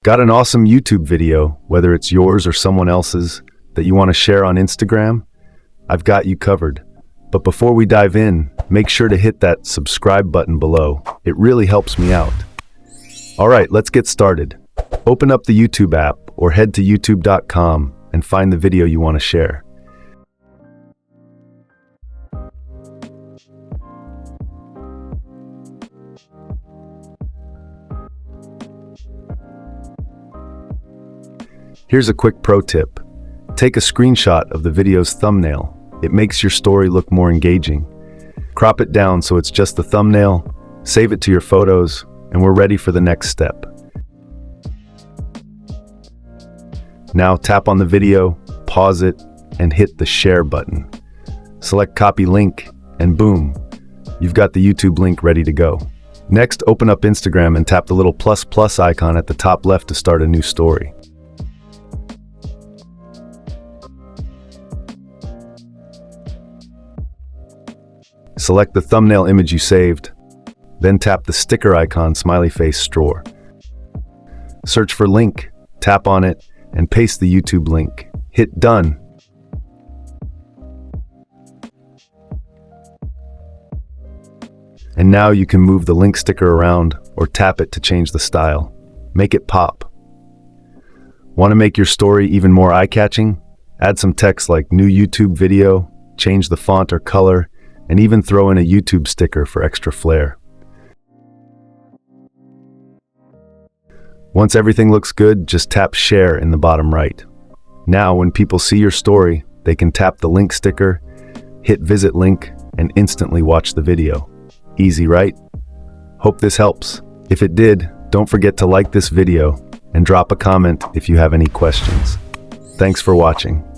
Got an awesome YouTube video, whether it's yours or someone else's, that you want to share on Instagram? I've got you covered. But before we dive in, make sure to hit that subscribe button below. It really helps me out. All right, let's get started. Open up the YouTube app or head to youtube.com and find the video you want to share. Here's a quick pro tip. Take a screenshot of the video's thumbnail. It makes your story look more engaging. Crop it down so it's just the thumbnail, save it to your photos, and we're ready for the next step. Now tap on the video, pause it, and hit the share button. Select copy link, and boom, you've got the YouTube link ready to go. Next, open up Instagram and tap the little plus icon at the top left to start a new story. Select the thumbnail image you saved, then tap the sticker icon smiley face straw. Search for link, tap on it, and paste the YouTube link. Hit done. And now you can move the link sticker around or tap it to change the style. Make it pop. Want to make your story even more eye-catching? Add some text like new YouTube video, change the font or color, and even throw in a YouTube sticker for extra flair. Once everything looks good, just tap share in the bottom right. Now, when people see your story, they can tap the link sticker, hit visit link, and instantly watch the video. Easy, right? Hope this helps. If it did, don't forget to like this video and drop a comment if you have any questions. Thanks for watching.